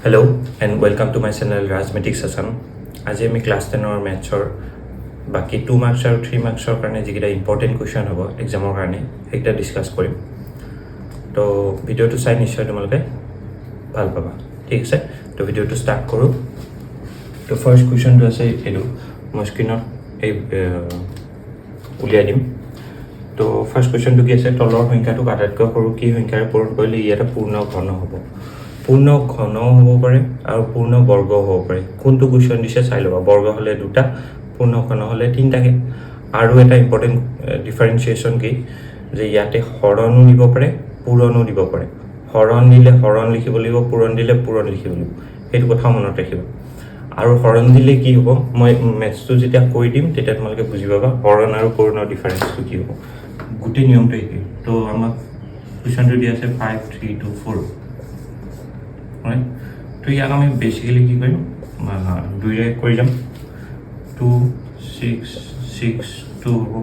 Hello and welcome to my channel Rajmatic Session. আজি আমি class 10 ম্যাথছৰ বাকি 2 মাৰ্কছ আৰু 3 মাৰ্কছৰ কাৰণে যিকেইটা ইম্পৰ্টেণ্ট কুৱেশ্যন হ'ব এক্সামৰ কাৰণে সেইটা ডিছকাছ কৰিম। তো ভিডিঅ'টো চাই নিশ্চয় তোমালোকে ভাল পাবা, ঠিক আছে? তো ভিডিঅ'টো ষ্টাৰ্ট কৰোঁ। তো ফাৰ্ষ্ট কুৱেশ্যনটো আছে এইটো, মই স্ক্ৰীনত এই উলিয়াই দিম। তো ফাৰ্ষ্ট কুৱেশ্যনটো কি আছে, তলৰ সংখ্যাটোক আটাইতকৈ সৰু কি সংখ্যাৰে পূৰণ কৰিলে ই এটা পূৰ্ণ ঘন হ'ব। পূৰ্ণ ঘন হ'ব পাৰে আৰু পূৰ্ণ বৰ্গ হ'ব পাৰে। কোনটো কুৱেশ্যন দিছে চাই ল'বা। বৰ্গ হ'লে দুটা, পূৰ্ণ ঘন হ'লে তিনিটাকে। আৰু এটা ইম্পৰ্টেণ্ট ডিফাৰেঞ্চিয়েশ্যন কি যে ইয়াতে হৰণো দিব পাৰে, পূৰণো দিব পাৰে। হৰণ দিলে হৰণ লিখিব লাগিব, পূৰণ দিলে পূৰণ লিখিব লাগিব, সেইটো কথা মনত ৰাখিবা। আৰু হৰণ দিলে কি হ'ব, মই মেথছটো যেতিয়া কৈ দিম তেতিয়া তোমালোকে বুজি পাবা হৰণ আৰু পূৰণৰ ডিফাৰেঞ্চটো কি হ'ব। গোটেই নিয়মটো একেই। তো আমাক কুৱেশ্যনটো দি আছে 5, 3, 2, 4, right? তো ইয়াক আমি বেচিকেলি কি কৰিম, দুইৰে কৰি যাম। 2, 6, 6, 2 হ'ব,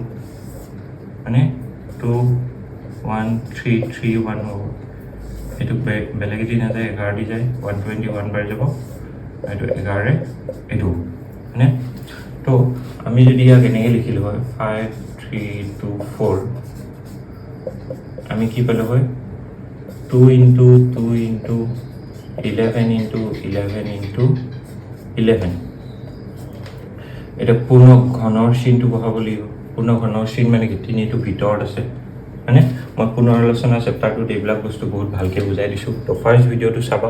মানে 2, 1, 3, 3, 1 হ'ব। এইটো বেলেগ এদি নাযায়, 11 দি যায়, 121 বাঢ়ি যাব, এইটো 11 এইটো, হয়নে? তো আমি যদি ইয়াক এনেকৈ লিখিলোঁ হয় 5, 3, 2, 4, আমি কি পালোঁ হয় 2 into 2 into 11 into 11 into 11। এটা পূৰ্ণ ঘনৰ চিনটো বহাব লাগিব। পূৰ্ণ ঘনৰ চিন মানে কি, তিনিটো ভিতৰত আছে, মানে মই পুনৰ আলোচনা চেপ্টাৰটোত এইবিলাক বস্তু বহুত ভালকৈ বুজাই দিছোঁ। তো ফাৰ্ষ্ট ভিডিঅ'টো চাবা,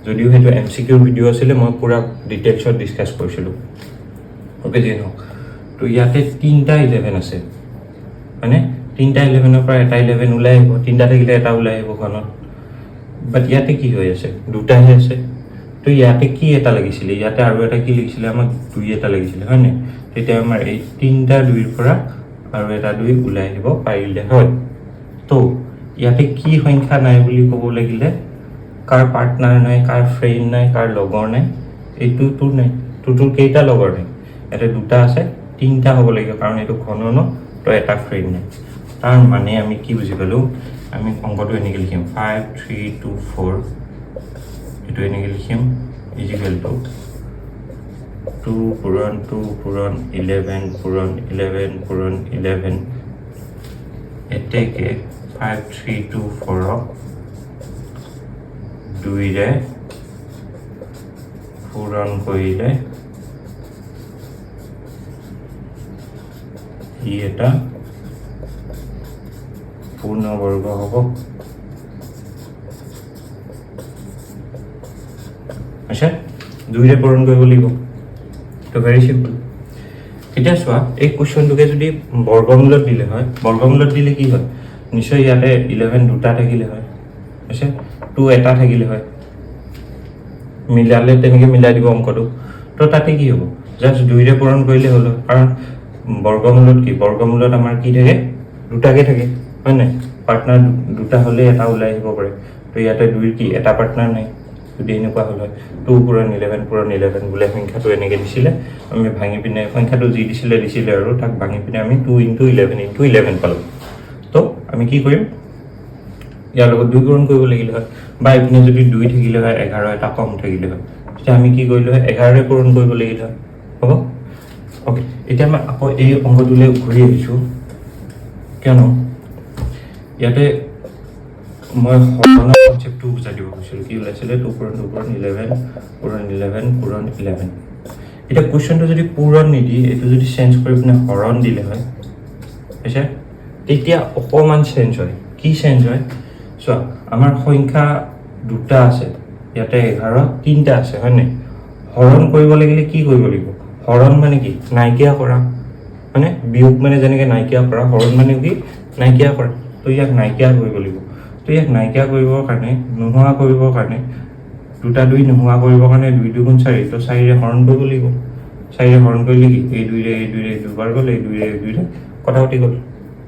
যদিও সেইটো MCQ ভিডিঅ' আছিলে, মই পূৰা ডিটেইলছত ডিছকাছ কৰিছিলোঁ। অ'কে, যি নহওক। তো ইয়াতে তিনিটা 11 আছে, মানে তিনিটা 11ৰ পৰা এটা 11 ওলাই আহিব, তিনিটা থাকিলে এটা ওলাই আহিব ঘনত। বাট ইয়াতে কি হৈ আছে, দুটাহে আছে। তো ইয়াতে কি এটা লাগিছিলে, ইয়াতে আৰু এটা কি লাগিছিলে, আমাক 2 এটা লাগিছিলে, হয় নাই? তেতিয়া আমাৰ এই তিনিটা 2ৰ পৰা আৰু এটা 2 ওলাই আহিব পাৰিলে হয়। তো ইয়াতে কি সংখ্যা নাই বুলি ক'ব লাগিলে, কাৰ পাৰ্টনাৰ নাই, কাৰ ফ্ৰেণ্ড নাই, কাৰ লগৰ নাই, এইটোতো নাই। তোৰ কেইটা লগৰ নাই, ইয়াতে দুটা আছে, তিনিটা হ'ব লাগিব, কাৰণ এইটো ঘন ন, তো এটা ফ্ৰেণ্ড নাই। তাৰ মানে আমি কি বুজি পালোঁ, আমি অংকটো এনেকৈ লিখিম 5, 3, 2, 4, এইটো এনেকৈ লিখিম ইজিকেল টু 2 পূৰণ 2 পূৰণ 11 পূৰণ 11 পূৰণ 11 এতেকে 5, 3, 2, 4ক 2ৰে পূৰণ কৰিলে ই এটা পূৰ্ণবৰ্গ হ'ব। আচ্ছা, 2ৰে পূৰণ কৰিব লাগিব। তো ভেৰি চিম্পল। এতিয়া চোৱা, এই কুৱেশ্যনটোকে যদি বৰ্গমূলত দিলে হয়, বৰ্গমূলত দিলে কি হয়, নিশ্চয় ইয়াতে 11 দুটা থাকিলে হয়, আচ্ছা 2 এটা থাকিলে হয়, মিলালে তেনেকৈ মিলাই দিব অংকটো। তো তাতে কি হ'ব, জাষ্ট 2ৰে পূৰণ কৰিলে হ'ল, কাৰণ বৰ্গমূলত কি, বৰ্গমূলত আমাৰ কি থাকে, দুটাকে থাকে, হয় নাই? পাৰ্টনাৰ দুটা হ'লে এটা ওলাই আহিব পাৰে। তো ইয়াতে 2ৰ কি এটা পাৰ্টনাৰ নাই, যদি এনেকুৱা হ'ল হয় 2 পূৰণ 11 পূৰণ 11 বোলে সংখ্যাটো এনেকৈ দিছিলে, আমি ভাঙি পিনে সংখ্যাটো যি দিছিলে আৰু তাক ভাঙি পিনে আমি 2 into 11 into 11 পালোঁ। তো আমি কি কৰিম, ইয়াৰ লগত 2 পূৰণ কৰিব লাগিলে হয়, বা এইপিনে যদি 2 থাকিলে হয়, 11 এটা কম থাকিলে হয়, তেতিয়া আমি কি কৰিলোঁ হয় 11ৰে পূৰণ কৰিব লাগিলে হয়, হ'ব? অ'কে, এতিয়া মই আকৌ এই অংকটোলৈ ঘূৰি আহিছোঁ, কিয়নো ইয়াতে মই হৰণৰ কনচেপ্টটো বুজাই দিব কৈছিলোঁ। কি ওলাইছিলে 2 পূৰণ 2 পূৰণ 11 পূৰণ 11 পূৰণ 11। এতিয়া কুৱেশ্যনটো যদি পূৰণ নিদি এইটো যদি চেঞ্জ কৰি পিনে হৰণ দিলে হয়, হৈছে, তেতিয়া অকণমান চেঞ্জ হয়। কি চেঞ্জ হয় চোৱা, আমাৰ সংখ্যা দুটা আছে, ইয়াতে 11 তিনিটা আছে, হয় নাই? হৰণ কৰিব লাগিলে কি কৰিব লাগিব, হৰণ মানে কি, নাইকিয়া কৰা, মানে বিয়োগ মানে যেনেকৈ নাইকিয়া কৰা, হৰণ মানে কি নাইকিয়া কৰা। তো ইয়াক নাইকিয়া কৰিব লাগিব। তো ইয়াক নাইকিয়া কৰিবৰ কাৰণে, নোহোৱা কৰিবৰ কাৰণে, দুটা 2 নোহোৱা কৰিবৰ কাৰণে 2 2 গুণ 4, তো 4ৰে হৰণ কৰিব লাগিব। 4ৰে হৰণ কৰিলে কি, এই 2ৰে দুবাৰ গ'ল, এই 2ৰে কথা পাতি গ'ল,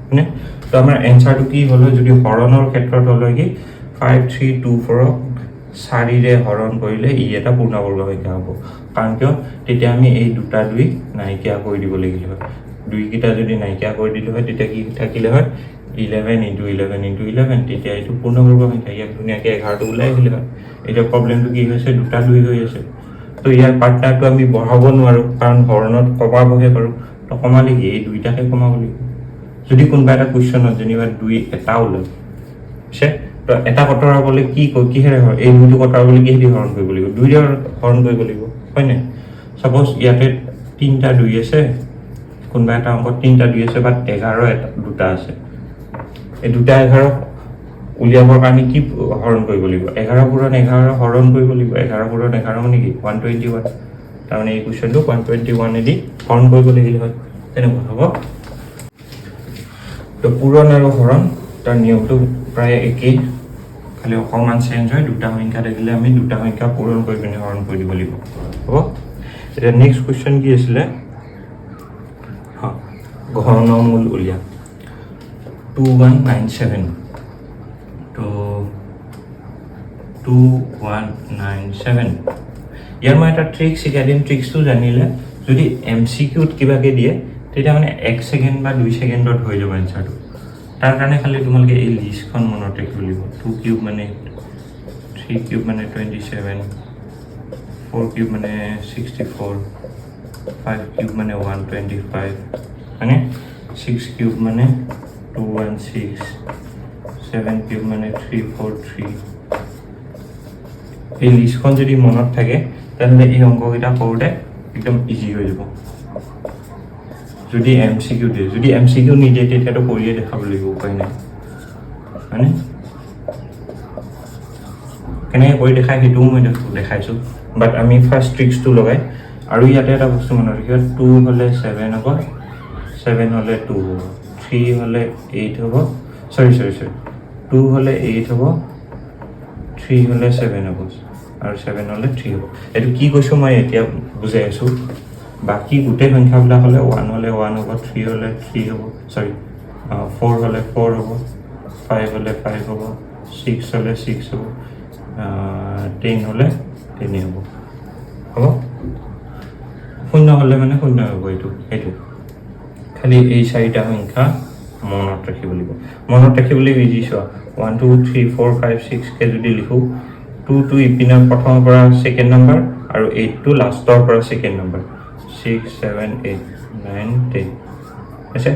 হয়নে? তো আমাৰ এনচাৰটো কি হ'ল, যদি হৰণৰ ক্ষেত্ৰত হ'ল কি 5, 3, 2, 4ক 4ৰে হৰণ কৰিলে ই এটা পূৰ্ণবৰ্গ সংখ্যা হ'ব। কাৰণ কিয়, তেতিয়া আমি এই দুটা 2 নাইকিয়া কৰি দিব লাগিলে হয়। 2 কেইটা যদি নাইকিয়া কৰি দিলোঁ হয়, তেতিয়া কি থাকিলে হয়, 11 × 11 × 11 তেতিয়া এইটো পূৰ্ণবৰ্গ সংখ্যা ইয়াক ধুনীয়াকৈ 11টো ওলাই আহিলে হয় এতিয়া প্ৰব্লেমটো কি হৈছে দুটা 2 হৈ আছে তো ইয়াৰ পাৰ্টনাৰটো আমি বঢ়াব নোৱাৰোঁ কাৰণ হৰণত কমাবহে পাৰোঁ তো কমালে কি এই দুইটাকে কমাব লাগিব যদি কোনোবা এটা কুৱেশ্যনত যেনিবা 2 এটা ওলায় পিছে তো এটা কটাবলৈ কিহেৰে হয় এই দুইটো কটাবলৈ কিহেদি হৰণ কৰিব লাগিব 2 ৰে হৰণ কৰিব লাগিব হয় নাই সাপোজ ইয়াতে 3টা 2 আছে কোনোবা এটা অংকত 3টা 2 আছে বাট 11 এটা দুটা আছে এই দুটা 11 উলিয়াবৰ কাৰণে কি হৰণ কৰিব লাগিব 11 পূৰণ 11 হৰণ কৰিব লাগিব 11 পূৰণ 11 মানে কি 121 তাৰমানে এই কুৱেশ্যনটো 121 এদি হৰণ কৰিব লাগিল হয় তেনেকুৱা হ'ব তো পূৰণ আৰু হৰণ তাৰ নিয়মটো প্ৰায় একেই খালি অকণমান চেঞ্জ হয় দুটা সংখ্যা থাকিলে আমি দুটা সংখ্যা পূৰণ কৰি পিনে হৰণ কৰি দিব লাগিব হ'ব এতিয়া নেক্সট কুৱেশ্যন কি আছিলে ঘনমূল উলিয়া 2197 তো 2197 ইয়াৰ মই এটা ট্ৰিক শিকাই দিম ট্ৰিক্সটো জানিলে যদি MCQত কিবাকে দিয়ে তেতিয়া মানে 1 সেকেন্ড বা 2 সেকেন্ডত হৈ যাব এনসাৰটো তাৰ কাৰণে খালি তোমালোকে এই লিষ্টখন মনত ৰাখিব লাগিব 2 কিউব মানে 3 কিউব মানে 27 4 কিউব মানে 64 5 কিউব মানে 125 মানে 6 কিউব মানে 216 7 কিউব মানে 343 এই লিষ্টখন যদি মনত থাকে তেন্তে এই অংককেইটা কৰোঁতে একদম ইজি হৈ যাব যদি MCQ দিয়ে যদি MCQ নিদিয়ে তেতিয়াতো কৰিয়ে দেখাব লাগিব উপায় নাই মানে কেনেকৈ কৰি দেখাই সেইটোও মই দেখাইছোঁ বাট আমি ফাৰ্ষ্ট ট্ৰিক্সটো লগাই আৰু ইয়াতে এটা বস্তু মনত ৰাখিবা 2 হ'লে 7 হ'ব 7 হ'লে 2 হ'ব 3 হ'লে 8 হ'ব সৰি 2 হ'লে 8 হ'ব 3 হ'লে 7 হ'ব আৰু 7 হ'লে 3 হ'ব এইটো কি কৈছোঁ মই এতিয়া বুজাই আছোঁ বাকি গোটেই সংখ্যাবিলাক হ'লে 1 হ'লে 1 হ'ব 3 হ'লে 3 হ'ব সৰি 4 হ'লে 4 হ'ব 5 হ'লে 5 হ'ব 6 হ'লে 6 হ'ব 10 হ'লে 10 হ'ব হ'ব শূন্য হ'লে মানে শূন্য হ'ব এইটো খালি এই চাৰিটা সংখ্যা মনত ৰাখিব লাগিব মনত ৰাখিবলৈ ইজি চোৱা 1 2 3 4 5 6 কে যদি লিখোঁ 2 টো ইপিনৰ প্ৰথমৰ পৰা ছেকেণ্ড নম্বৰ আৰু 8 টো লাষ্টৰ পৰা ছেকেণ্ড নম্বৰ 6 7 8 9 10 আছে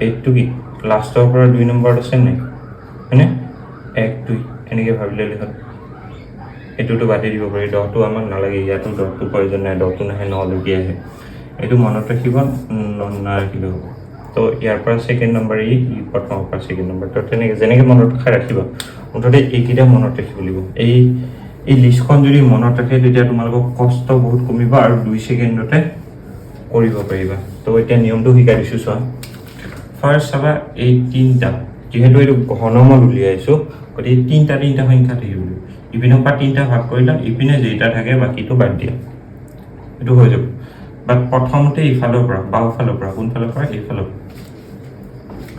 8 টো কি লাষ্টৰ পৰা 2 নম্বৰত আছে নাই হয়নে 1 2 এনেকৈ ভাবিলে লিখা এইটোতো বাদ দিব পাৰি দহটো আমাক নালাগে ইয়াতো দহটো প্ৰয়োজন নাই দহটো নাহে নলৈকে আহে এইটো মনত ৰাখিব নাৰাখিলেও হ'ব তো ইয়াৰ পৰা ছেকেণ্ড নম্বৰ ই প্ৰথমৰ পৰা ছেকেণ্ড নম্বৰ তো তেনেকৈ যেনেকৈ মনত ৰাখিব মুঠতে এইকেইটা মনত ৰাখিব লাগিব এই লিষ্টখন যদি মনত ৰাখে তেতিয়া তোমালোকৰ কষ্ট বহুত কমিব আৰু 2 ছেকেণ্ডতে কৰিব পাৰিবা তো এতিয়া নিয়মটো শিকাই দিছোঁ চোৱা ফাৰ্ষ্ট চাবা এই তিনিটা যিহেতু এইটো ঘনমূল উলিয়াইছোঁ গতিকে তিনিটা সংখ্যা থাকিব ইপিনৰ পৰা 3টা ভাগ কৰিলা ইপিনে যেইটা থাকে বাকীটো বাদ দিয়া এইটো হৈ যাব বাট প্ৰথমতে ইফালৰ পৰা বাওঁফালৰ পৰা কোনফালৰ পৰা এইফালৰ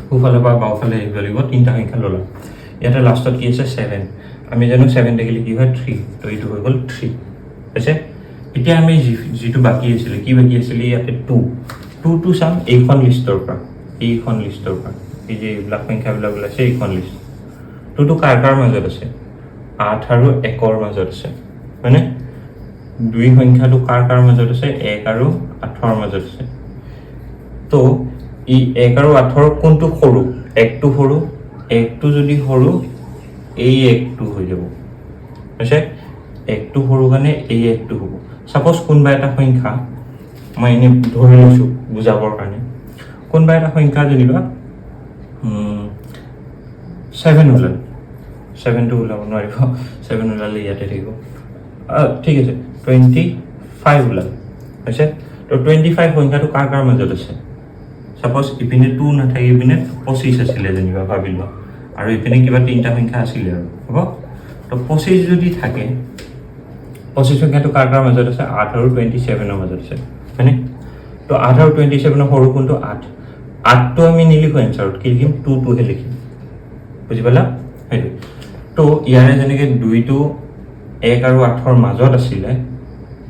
সোঁফালৰ পৰা বাওঁফালে আহিব লাগিব 3টা সংখ্যা ল'লা ইয়াতে লাষ্টত কি আছে 7 আমি জানো 7 থাকিলে কি হয় 3 তো এইটো হৈ গ'ল 3 আছে এতিয়া আমি যিটো বাকী আছিলে কি বাকী আছিলে ইয়াতে 2 টো চাম এইখন লিষ্টৰ পৰা এই যে এইবিলাক সংখ্যাবিলাক ওলাইছে এইখন লিষ্ট 2 টো কাৰ মাজত আছে 8 আৰু 1 ৰ মাজত আছে মানে 2 সংখ্যাটো কাৰ মাজত আছে 1 আৰু 8 ৰ মাজত আছে তো এই 1 আৰু 8 ৰ কোনটো সৰু 1 টো সৰু 1 টো যদি সৰু এই 1 টো হৈ যাব আছে 1 টো সৰু কাৰণে এই 1 টো হ'ব সাপোজ কোনবা এটা সংখ্যা মই এনে ধৰি লৈছোঁ বুজাবৰ কাৰণে কোনবা এটা সংখ্যা যেনিবা 7 ওলাল 7 টো ওলাব নোৱাৰিব 7 ওলালে ইয়াতে থাকিব ঠিক আছে 25 ওলাল হৈছে তো 25 সংখ্যাটো কাৰ মাজত আছে সাপোজ ইপিনে 2 নাথাকি ইপিনে 25 আছিলে যেনিবা ভাবি লোৱা আৰু ইপিনে কিবা 3টা সংখ্যা আছিলে আৰু হ'ব তো 25 যদি থাকে 25 সংখ্যাটো কাৰ মাজত আছে 8 আৰু 27 ৰ মাজত আছে হয়নে তো 8 আৰু 27 ৰ সৰু কোনটো 8 টো আমি নিলিখো এনসাৰত কি লিখিম 2 টোহে লিখিম বুজি পালা সেইটো তো ইয়াৰে যেনেকৈ 2 টো 1 আৰু 8 ৰ মাজত আছিলে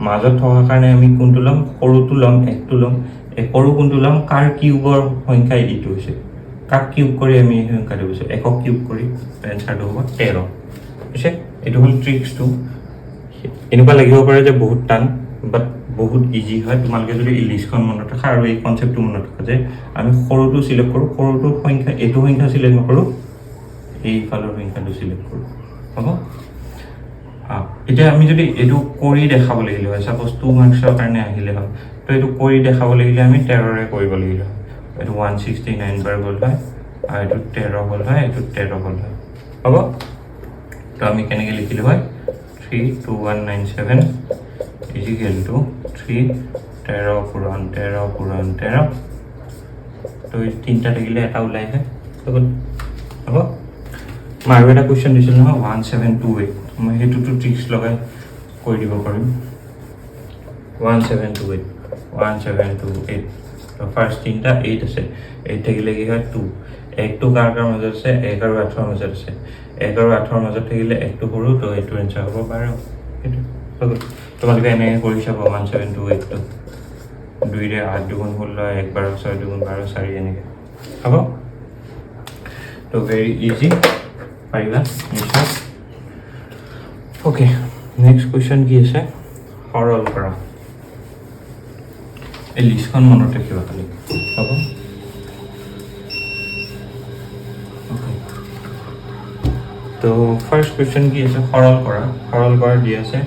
মাজত থকাৰ কাৰণে আমি কোনটো ল'ম সৰুটো ল'ম 1 টো ল'ম সৰু কোনটো ল'ম কাৰ কিউবৰ সংখ্যা এইটো হৈছে কাক কিউব কৰি আমি এই সংখ্যাটো পাইছোঁ একক কিউব কৰি এনচাৰটো হ'ব 13 বুজিছে এইটো হ'ল ট্ৰিক্সটো এনেকুৱা লাগিব পাৰে যে বহুত টান বাট বহুত ইজি হয় তোমালোকে যদি এই লিষ্টখন মনত ৰাখা আৰু এই কনচেপ্টটো মনত ৰাখা যে আমি সৰুটো চিলেক্ট কৰোঁ সৰুটোৰ সংখ্যা এইটো সংখ্যা চিলেক্ট নকৰোঁ এইফালৰ সংখ্যাটো চিলেক্ট কৰোঁ হ'ব এতিয়া আমি যদি এইটো কৰি দেখাব লাগিলে হয় ছাপ'জ 2 মাৰ্কছৰ কাৰণে আহিলে হয় তো এইটো কৰি দেখাব লাগিলে আমি 13ৰে কৰিব লাগিলে হয় এইটো 169 বাৰ গ'ল হয় আৰু এইটো 13 হ'ল হয় এইটো 13 হ'ল হয় হ'ব তো আমি কেনেকৈ লিখিলোঁ হয় 32197 ইজিকেল টু 3 13 পূৰণ 13 পূৰণ 13 তো এই তিনিটা থাকিলে এটা ওলাই হয় হ'ব মই আৰু এটা কুৱেশ্যন দিছিলোঁ নহয় 1728 মই সেইটোতো ট্ৰিক্স লগাই কৰি দিব পাৰিম 1728 তো ফাৰ্ষ্ট তিনিটা 8 আছে 8 থাকিলে কি হয় 2 1টো কাৰ মাজত আছে 1 আৰু 8ৰ মাজত আছে 1 আৰু 8ৰ মাজত থাকিলে 1টো সৰু তো এইটো এনচাৰ হ'ব 12 সেইটো তোমালোকে এনেকৈ কৰি চাব 1728টো 2ৰে 8 দুগুণ 16 1 12 6 দুগুণ 12 4 এনেকৈ হ'ব তো ভেৰি ইজি পাৰিবা নিশ্চয় ওকে নেক্সট কুৱেশ্যন কি আছে সৰল কৰা এই লিষ্টখন মনত ৰাখিবা খালি হ'ব তো ফাৰ্ষ্ট কুৱেশ্যন কি আছে সৰল কৰা দি আছে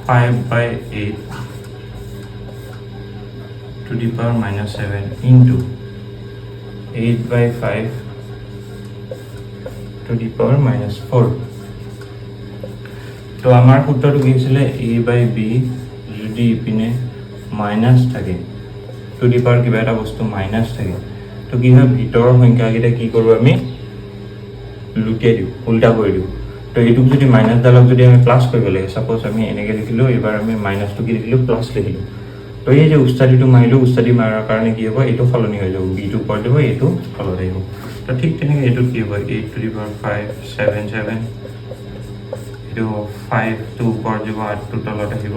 5/8 to the power minus 7 into 8/5 to the power minus 4 তো আমাৰ সূত্ৰটো কি হৈছিলে a/b যদি ইপিনে মাইনাছ থাকে টু দি পাৱাৰ কিবা এটা বস্তু মাইনাছ থাকে তো কি হয় ভিতৰৰ সংখ্যাকেইটা কি কৰোঁ আমি লুটিয়াই দিওঁ উল্টা কৰি দিওঁ তো এইটোক যদি মাইনাছডালক যদি আমি প্লাছ কৰিব লাগে ছাপ'জ আমি এনেকৈ লিখিলোঁ এইবাৰ আমি মাইনাছটো কি লিখিলোঁ প্লাছ লিখিলোঁ তো এই যে উস্তাদিটো মাৰিলোঁ উস্তাদি মাৰাৰ কাৰণে কি হ'ব এইটো সলনি হৈ যাব বিটো ওপৰত দিব এইটো তলত আহিব তো ঠিক তেনেকৈ এইটো কি হ'ব 8 to the power 5 7 7 এইটো 5টো ওপৰত যাব 8টো তলত আহিব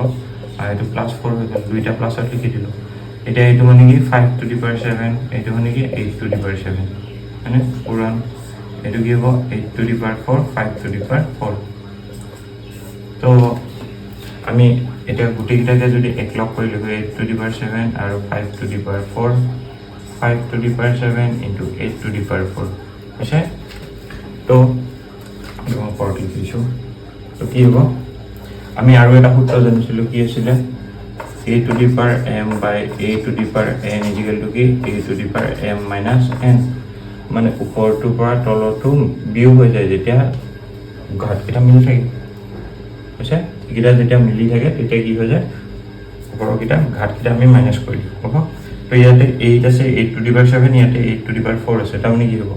আৰু এইটো +4 হৈ গ'ল দুইটা প্লাছত লিখি দিলোঁ এতিয়া এইটো মানে কি 5 to the power 7 এইটো মানে কি 8 to the power 7 হয়নে পূৰণ এইটো কি হ'ব 8 to the power 4 5 to the power 4 তো আমি এতিয়া গোটেইকেইটাকে যদি একলগ কৰি লিখোঁ 8 to the power 7 আৰু 5 to the power 4 5 to the power 7 into 8 to the power 4 হৈছে তো মই ওপৰত লিখিছোঁ তো কি হ'ব আমি আৰু এটা সূত্ৰ জানিছিলোঁ কি আছিলে a to the power m by a to the power n is equal to কি a to the power m minus n মানে ওপৰটোৰ পৰা তলটো বিয়োগ হৈ যায় যেতিয়া ঘাটকেইটা মিলি থাকে হৈছে এইকেইটা যেতিয়া মিলি থাকে তেতিয়া কি হৈ যায় ওপৰকেইটা ঘাটকেইটা আমি মাইনাছ কৰি দিওঁ হ'ব তো ইয়াতে 8 আছে 8 to the power 7 ইয়াতে 8 to the power 4 আছে তাৰমানে কি হ'ব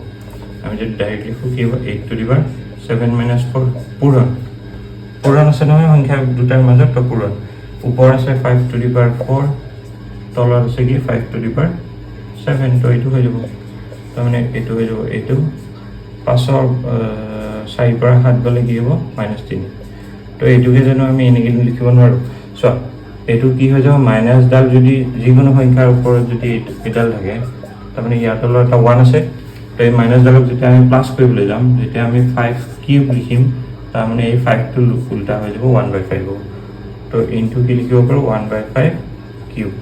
আমি যদি ডাইৰেক্ট লিখোঁ কি হ'ব 8 to the power 7 minus 4 পূৰণ আছে নহয় সংখ্যা দুটাৰ মাজত তো পূৰণ ওপৰ আছে 5 to the power 4 তলত আছে কি 5 to the power 7 তো এইটো হৈ যাব তাৰমানে এইটো হৈ যাব এইটো 5ৰ 4 পৰা 7 গ'লে কি হ'ব -3 তো এইটোকে জানো আমি এনেকৈ লিখিব নোৱাৰোঁ চোৱা এইটো কি হৈ যাব মাইনাছডাল যদি যিকোনো সংখ্যাৰ ওপৰত যদি এডাল থাকে তাৰমানে ইয়াৰ তলত এটা 1 আছে তো এই মাইনাছডালক যেতিয়া আমি প্লাছ কৰিবলৈ যাম যেতিয়া আমি 5 কিউব লিখিম তাৰমানে এই 5টো উল্টা হৈ যাব 1/5 হ'ব তো ইনটু কি লিখিব পাৰোঁ 1/5 কিউব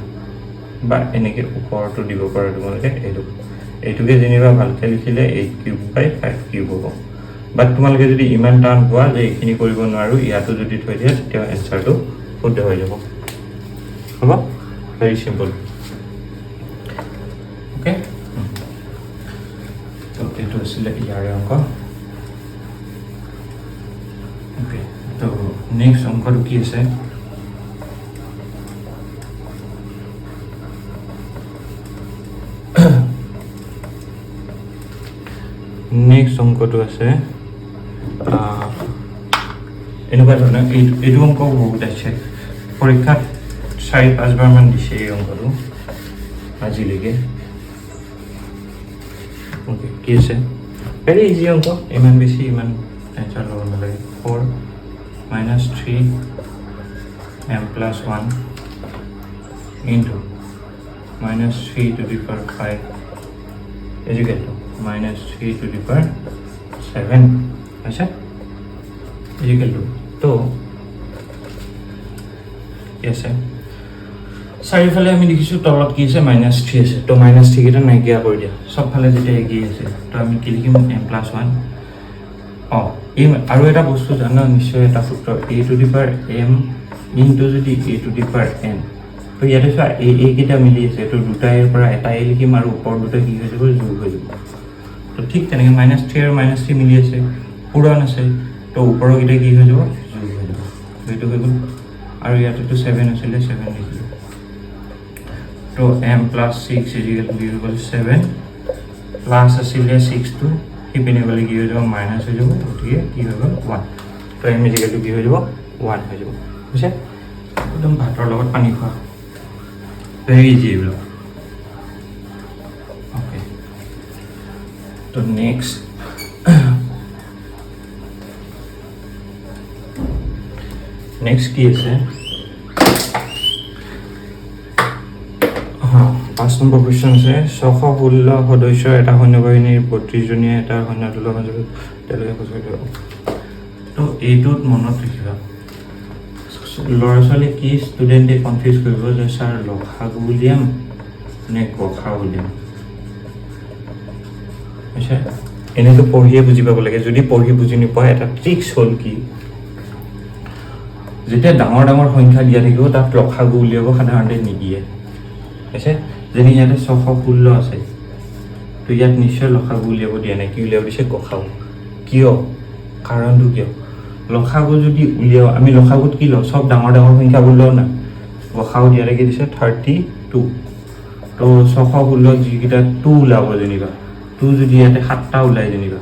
বা এনেকৈ ওপৰটো দিব পাৰোঁ তোমালোকে এইটোকে যেনিবা ভালকৈ লিখিলে 8 কিউব বাই 5 কিউব হ'ব বাট তোমালোকে যদি ইমান টান পোৱা যে এইখিনি কৰিব নোৱাৰোঁ ইয়াতো যদি থৈ দিয়া তেতিয়া এনচাৰটো শুদ্ধ হৈ যাব হ'ব ভেৰি চিম্পল অ'কে তো এইটো আছিলে ইয়াৰে অংক অ'কে তো নেক্সট অংকটো কি আছে নেক্সট অংকটো আছে এনেকুৱা ধৰণৰ এইটো অংক বহুত আছে পৰীক্ষাত 4-5 বাৰমান দিছে এই অংকটো আজিলৈকে অ'কে কি আছে ভেৰি ইজি অংক ইমান বেছি ইমান টেনশ্যন ল'ব নালাগে 4 - 3 m + 1 into -3 to the power 5 is equal to minus 3 to the power 7 আছে ইকুয়াল টু তো কি আছে চাৰিফালে আমি লিখিছোঁ তলত কি আছে -3 আছে তো -3 কেইটা নাইকিয়া কৰি দিয়া সবফালে যেতিয়া এগিয়ে আছে তো আমি কি লিখিম m+1 এই আৰু এটা বস্তু জানা নিশ্চয় এটা সূত্র a to the power m into যদি a to the power n তো ইয়াতে চোৱা এই কেইটা মিলি আছে তো দুটাৰ পৰা এটাই লিখিম আৰু ওপৰ দুটা কি হৈ যাব যোগ হৈ যাব তো ঠিক তেনেকৈ -3 আৰু -3 মিলি আছে পূৰণ আছে তো ওপৰৰ কেইটা কি হৈ যাব যোগ হৈ যাব এইটো হৈ গ'ল আৰু ইয়াতে তো 7 আছিলে 7 লিখিলোঁ তো m+6 = 7 প্লাস আছিলে 6 to ইপিনে গ'লে কি হৈ যাব মাইনাস হৈ যাব গতিকে কি হৈ গ'ল 1 তো m = কি হৈ যাব 1 হৈ যাব বুজিছে একদম ভাতৰ লগত পানী খোৱা very easy bro okay so next কি আছে 5 নম্বৰ কোৱেশ্চন আছে 616 সদস্যৰ এটা সৈন্যবাহিনীৰ 32 জনীয়া এটা সৈন্যদলৰ মাজত তেওঁলোকে খোজ কাঢ়িব তো এইটোত মনত ৰাখিবা ল'ৰা ছোৱালী কি ষ্টুডেণ্টে কনফিউজ কৰিব যে ছাৰ লসাগু উলিয়াম নে গসা উলিয়াম আচ্ছা এনেতো পঢ়িয়ে বুজি পাব লাগে যদি পঢ়ি বুজি নোপোৱা এটা ট্ৰিক্স হ'ল কি যেতিয়া ডাঙৰ ডাঙৰ সংখ্যা দিয়া থাকিব তাত লসাগু উলিয়াব সাধাৰণতে নিদিয়ে আছে যেনে ইয়াতে 616 আছে তো ইয়াত নিশ্চয় লসাগু উলিয়াব দিয়া নাই কি উলিয়াব দিছে গসাও কিয় কাৰণটো কিয় লসাগু যদি উলিয়াও আমি লসাগুত কি লওঁ সব ডাঙৰ ডাঙৰ সংখ্যাবোৰ লওঁ না গসাও দিয়া লাগি দিছে 32 তো 616 যিকেইটা 2 ওলাব যেনিবা 2 যদি ইয়াতে 7টা ওলাই যেনিবা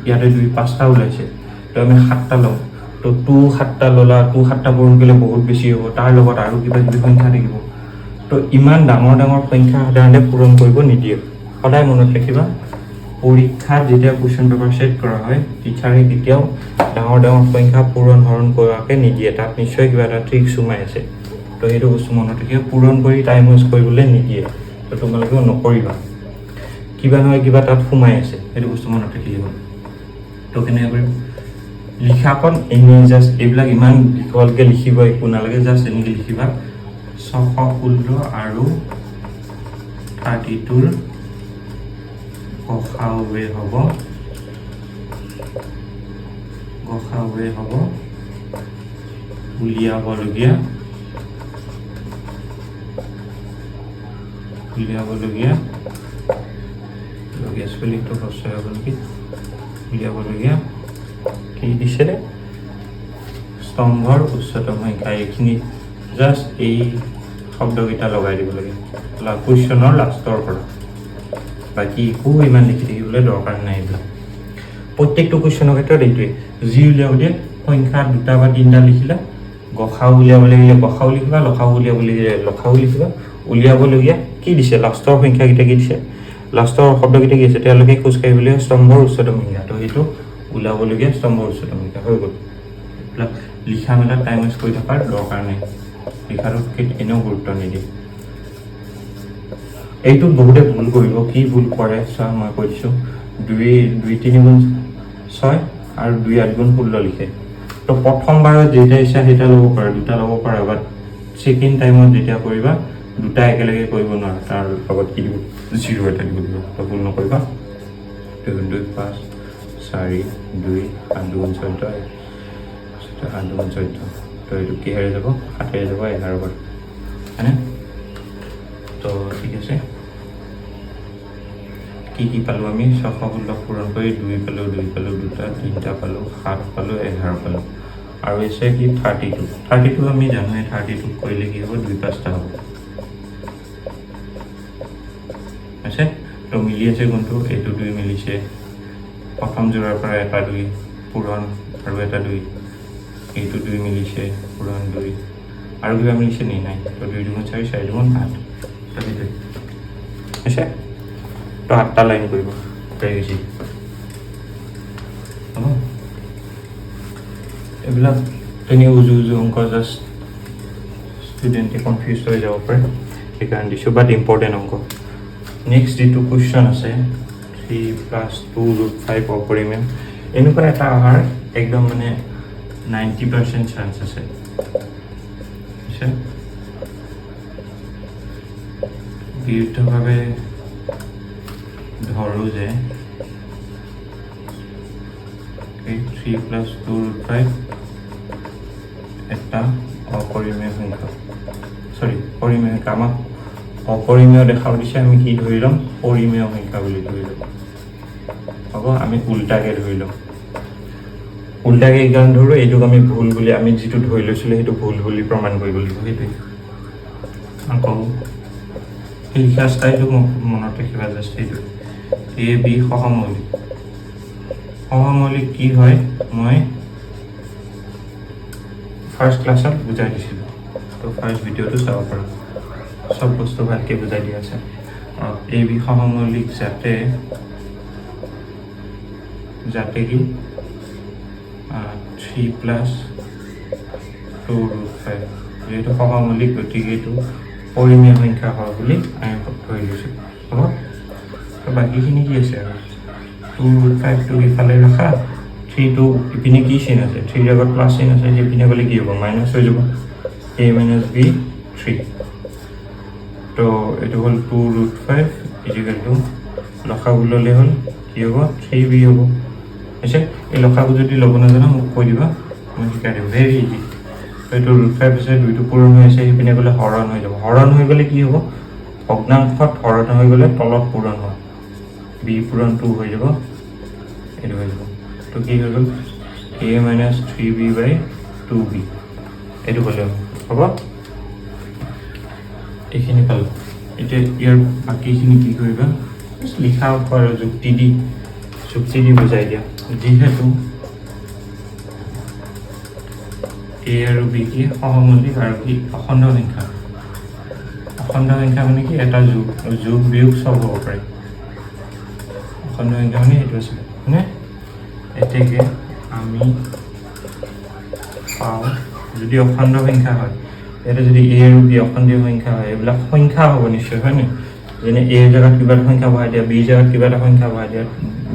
ইয়াতে 5টা ওলাইছে তো আমি 7টা লওঁ তো 2 7টা ললা 2 7টা পূৰণ কৰিলে বহুত বেছি হ'ব তাৰ লগত আৰু কিবা কিবি সংখ্যা থাকিব তো ইমান ডাঙৰ ডাঙৰ সংখ্যা সাধাৰণতে পূৰণ কৰিব নিদিয়ে সদায় মনত ৰাখিবা পৰীক্ষাত যেতিয়া কোৱেশ্চন পেপাৰ সেট কৰা হয় টিচাৰে কেতিয়াও ডাঙৰ ডাঙৰ সংখ্যা পূৰণ হৰণ কৰাকে নিদিয়ে তাত নিশ্চয় কিবা এটা ট্ৰিক্স সোমাই আছে তো সেইটো বস্তু মনত ৰাখিবা পূৰণ কৰি টাইম ৱেষ্ট কৰিবলৈ নিদিয়ে তো তোমালোকে নকৰিবা কিবা নহয় কিবা তাত সোমাই আছে সেইটো বস্তু মনত ৰাখিলে হ'ল তো কেনেকৈ কৰিম লিখাখন এনেই জাষ্ট এইবিলাক ইমান দীঘলকৈ লিখিব একো নালাগে জাষ্ট এনেকৈ লিখিবা 616 আৰু 32ৰ গসাৱে হ'ব উলিয়াবলগীয়া স্পেলিংটো সঁচাই হ'ব নেকি উলিয়াবলগীয়া কি দিছে স্তম্ভৰ উচ্চতম সংখ্যা এইখিনি জাষ্ট এই শব্দকেইটা লগাই দিব লাগে কুৱেশ্যনৰ লাষ্টৰ পৰা বাকী একো ইমান লিখি থাকিবলৈ দৰকাৰ নাই এইবিলাক প্ৰত্যেকটো কুৱেশ্যনৰ ক্ষেত্ৰত এইটোৱে যি উলিয়াব দিয়ে সংখ্যা 2টা বা 3টা লিখিলা গসাও উলিয়াব লাগিলে গসাও লিখিবা লসাও উলিয়াব লাগিলে লসাও লিখিবা উলিয়াবলগীয়া কি দিছে লাষ্টৰ সংখ্যাকেইটা কি দিছে লাষ্টৰ শব্দকেইটা কি আছে তেওঁলোকে খোজ কাঢ়িবলৈ স্তম্ভৰ উচ্চতম সংখ্যা তো সেইটো ওলাবলগীয়া স্তম্ভৰ উচ্চতম সংখ্যা হৈ গ'ল এইবিলাক লিখা মেলা টাইম ৱেষ্ট কৰি থকাৰ দৰকাৰ নাই লিখাটোত এনেও গুৰুত্ব নিদিয়ে এইটোত বহুতে ভুল কৰিব কি ভুল কৰে চোৱা মই কৈ দিছোঁ 2 3 গুণ 6 আৰু 2 8 গুণ 16 লিখে তো প্ৰথমবাৰত যেটা ইচ্ছা সেটা ল'ব পাৰা দুটা ল'ব পাৰা বাট সেকেন্ড টাইমত যেতিয়া কৰিবা দুটা একেলগে কৰিব নোৱাৰা তাৰ লগত কি দিব 0 এটা দিব তো ভুল নকৰিবা 2 5 4 2 8 গুণ 14 8 গুণ 14 তো এইটো কি হেৰি যাব 7 যাব 11 বাৰ হয়নে তো ঠিক আছে কি পালোঁ আমি 616 পূৰণ কৰি 2 পালোঁ 2টা 3টা পালোঁ 7 পালোঁ 11 পালোঁ আৰু এছে কি 32 আমি জানোৱে 32 কৰিলে কি হ'ব 2 5টা হ'ব আছে তো মিলি আছে কোনটো এইটো 2 মিলিছে প্ৰথম জোৰাৰ পৰা এটা 2 পূৰণ আৰু এটা 2 এইটো 2 মিলিছে পূৰণ 2 আৰু কিবা মিলিছে নাই তো 2 গুণ 4 4 গুণ 8 তো সেইটো আছে তো 8টা লাইন কৰিব ভেৰি ইজি এইবিলাক তেনে উজু অংক জাষ্ট ষ্টুডেণ্টে কনফিউজ হৈ যাব পাৰে সেইকাৰণে দিছোঁ বাট ইম্পৰ্টেণ্ট অংক নেক্সট যিটো কুৱেশ্যন আছে 3 প্লাছ 2 ৰুট 5 অপৰিমেয় এনেকুৱা এটা অহাৰ একদম মানে 90% চান্স আছে বিৰুদ্ধভাৱে ধৰো যে 3 প্লাছ 2 ৰুট 5 এটা অপৰিমেয় সংখ্যা পৰিমেয় সংখ্যা আমাক অপৰিমেয় দেখাব দিছে আমি কি ধৰি ল'ম পৰিমেয় সংখ্যা বুলি ধৰি ল'ম হ'ব আমি উল্টাকে ধৰি ল'ম উল্টাকে এইকাৰণে ধৰো এইটোক আমি ভুল বুলি আমি যিটো ধৰি লৈছিলোঁ সেইটো ভুল বুলি প্ৰমাণ কৰিব লাগিব সেইটোৱে আকৌ এই লিখা ষ্টাইলটো মনত ৰাখিবা জাষ্ট এইটো এ বি সহমৌলিক কি হয় মই ফাৰ্ষ্ট ক্লাছত বুজাই দিছিলোঁ তো ফাৰ্ষ্ট ভিডিঅ'টো চাব পাৰোঁ সব বস্তু ভালকৈ বুজাই দিয়া আছে এ বি সহমৌলিক যাতে কি 3 প্লাছ 2 ৰুট 5 যিহেতু সহমৌলিক গতিকে এইটো পৰিমেয় সংখ্যা হয় বুলি আমি ধৰি লৈছোঁ হ'ব তো বাকীখিনি কি আছে আৰু 2 ৰুট 5টো ইফালে ৰাখা 3টো ইপিনে কি চিন আছে 3ৰ আগত প্লাছ চিন আছে সেইপিনে গ'লে কি হ'ব মাইনাছ হৈ যাব a মাইনাছ b 3 তো এইটো হ'ল 2 ৰুট 5 ইজিকেল টু লসাগু ল'লে হ'ল কি হ'ব 3b হ'ব হৈছে এই লসাগু যদি ল'ব নাজানো মোক কৈ দিবা মই শিকাই দিম ভেৰি ইজি এইটো ৰুট 5 আছে 2টো পূৰণ হৈ আছে সেইপিনে গ'লে হৰণ হৈ যাব হৰণ হৈ গ'লে কি হ'ব ভগ্নাংশত হৰণ হৈ গ'লে তলত পূৰণ হয় b পূৰণ 2 হৈ যাব এইটো হৈ যাব তো কি হৈ গ'ল a minus 3b by 2b এইটো হ'লে হ'ব এইখিনি পালোঁ এতিয়া ইয়াৰ বাকীখিনি কি কৰিবা লিখা আৰু যুক্তি দি বুজাই দিয়া যিহেতু a আৰু b কি সহমৌলিক আৰু কি অখণ্ড সংখ্যা মানে কি এটা যোগ বিয়োগ চব হ'ব পাৰে অখণ্ড সংখ্যা মানে এইটো আছিলে হয়নে এতেকে আমি পাওঁ যদি অখণ্ড সংখ্যা হয় ইয়াতে যদি a আৰু b অখণ্ডীয় সংখ্যা হয় এইবিলাক সংখ্যা হ'ব নিশ্চয় হয়নে যেনে a জেগাত কিবা এটা সংখ্যা বহাই দিয়া b জেগাত কিবা এটা সংখ্যা বহাই দিয়া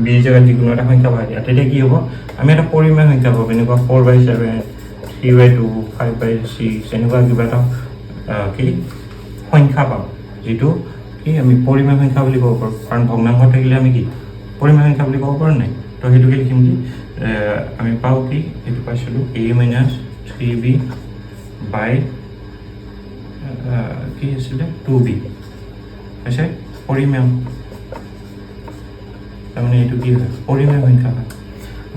b জেগাত যিকোনো এটা সংখ্যা বহাই দিয়া তেতিয়া কি হ'ব আমি এটা পৰিমেয় সংখ্যা পাব এনেকুৱা 4/7 3/2 5/6 এনেকুৱা কিবা এটা কি সংখ্যা পাম যিটো কি আমি পৰিমেয় সংখ্যা বুলি ক'ব পাৰোঁ কাৰণ ভগ্নাংশ থাকিলে আমি কি পৰিমেয় সংখ্যা বুলি ক'ব পাৰোঁ নাই তো সেইটোকে লিখিম কি আমি পাওঁ কি এইটো পাইছিলোঁ a মাইনাছ 3b বাই কি আছিলে 2b হৈছে পৰিমেয় তাৰমানে এইটো কি হয় পৰিমেয় সংখ্যা হয়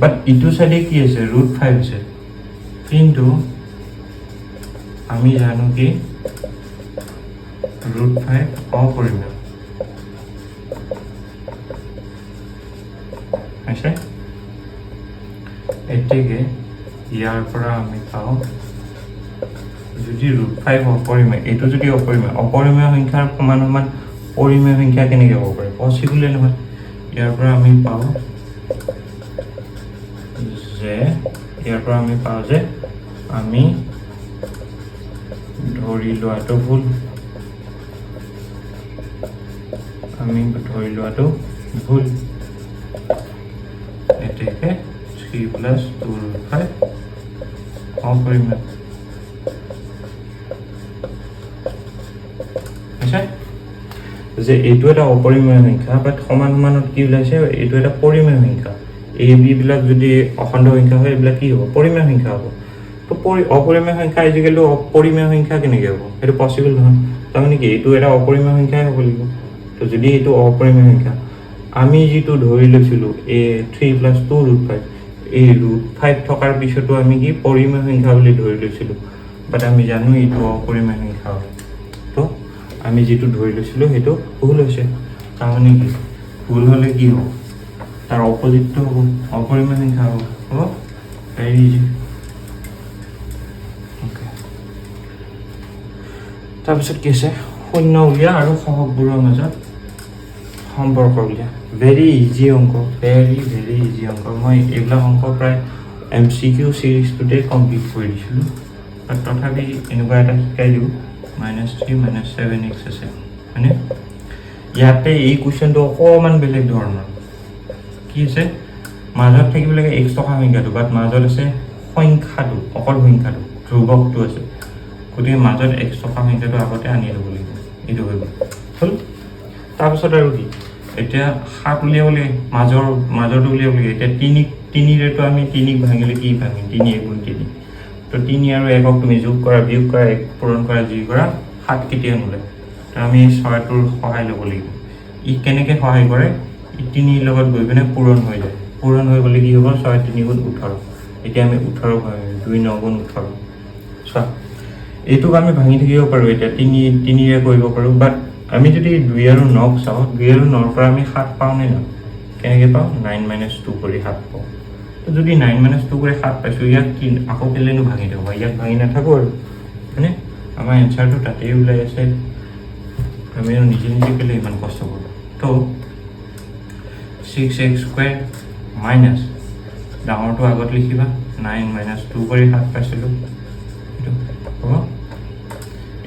বাট ইটো চাইডে কি আছে ৰুট 5 আছে কিন্তু আমি জানো কি ৰুট 5 অপৰিমেয় হৈছে এতেকে ইয়াৰ পৰা আমি পাওঁ যদি ৰুট 5 অপৰিমেয় এইটো যদি অপৰিমেয় সংখ্যাৰ সমান পৰিমেয় সংখ্যা কেনেকৈ হ'ব পাৰে পচিবলে নহয় ইয়াৰ পৰা আমি পাওঁ যে আমি ধৰি লোৱাটো ভুল এতেকে 3 প্লাছ 2 ৰুট 5 অপৰিমেয় যে এইটো এটা অপৰিমেয় সংখ্যা বাট সমানত কি ওলাইছে এইটো এটা পৰিমেয় সংখ্যা a b বিলাক যদি অখণ্ড সংখ্যা হয় এইবিলাক কি হ'ব পৰিমেয় সংখ্যা হ'ব তো অপৰিমেয় সংখ্যা আজিকালি অপৰিমেয় সংখ্যা কেনেকৈ হ'ব সেইটো পচিবল নহয় তাৰমানে কি এইটো এটা অপৰিমেয় সংখ্যাই হ'ব লাগিব তো যদি এইটো অপৰিমেয় সংখ্যা আমি যিটো ধৰি লৈছিলোঁ 3 প্লাছ 2 ৰুট 5 এই ৰুট 5 থকাৰ পিছতো আমি কি পৰিমেয় সংখ্যা বুলি ধৰি লৈছিলোঁ বাট আমি জানো এইটো অপৰিমেয় সংখ্যা হয় তো আমি যিটো ধৰি লৈছিলোঁ সেইটো ভুল হৈছে তাৰমানে কি ভুল হ'লে কি হ'ব তাৰ অপজিটটো হ'ব অপৰিমেয় সংখ্যা হ'ব ভেৰি ইজি তাৰপিছত কি আছে শূন্য উলিয়া আৰু সহগবোৰৰ মাজত সম্পৰ্ক উলিয়া ভেৰি ইজি অংক মই এইবিলাক অংক প্ৰায় MCQ চিৰিজটোতে কমপ্লিট কৰি দিছিলোঁ বাট তথাপি এনেকুৱা এটা শিকাই দিওঁ -3 -7x আছে হয়নে ইয়াতে এই কুৱেশ্যনটো অকণমান বেলেগ ধৰণৰ কি আছে মাজত থাকিব লাগে x থকা সংখ্যাটো বাট মাজত আছে সংখ্যাটো অকল সংখ্যাটো ধ্ৰুৱকটো আছে গতিকে মাজত x থকা সংখ্যাটো আগতে আনি ল'ব লাগিব এইটো হৈ গ'ল হ'ল তাৰপিছত আৰু কি এতিয়া 7 উলিয়াব লাগে মাজৰটো উলিয়াব লাগে এতিয়া 3ৰেতো আমি 3ক ভাঙিলে কি ভাঙিম 3 গুণ 3 তো 3 আৰু 1ক তুমি যোগ কৰা বিয়োগ কৰা 1 পূৰণ কৰা যি কৰা 7 কেতিয়া নোলায় তো আমি 6টোৰ সহায় ল'ব লাগিব ই কেনেকৈ সহায় কৰে ই 3ৰ লগত গৈ পিনে পূৰণ হৈ যায় পূৰণ হৈ গ'লে কি হ'ব 6 3 গুণ 18 এতিয়া আমি 18 ভাঙিম 2 9 গুণ 18 চোৱা এইটোক আমি ভাঙি থাকিব পাৰোঁ এতিয়া 3ৰে কৰিব পাৰোঁ বাট আমি যদি 2 আৰু 9ক চাওঁ 2 আৰু 9ৰ পৰা আমি 7 পাওঁ নে ন কেনেকৈ পাওঁ 9 - 2 কৰি 7 পাওঁ তো যদি 9 - 2 কৰি 7 পাইছোঁ ইয়াক কি আকৌ কেলেনো ভাঙি দিওঁ ইয়াক ভাঙি নাথাকোঁ আৰু হয়নে আমাৰ এনচাৰটো তাতেই ওলাই আছে আমি নিজে নিজে কেলে ইমান কষ্ট কৰোঁ তো 6x² মাইনাছ ডাঙৰটো আগত লিখিবা 9 - 2 কৰি 7 পাইছিলোঁ এইটো হ'ব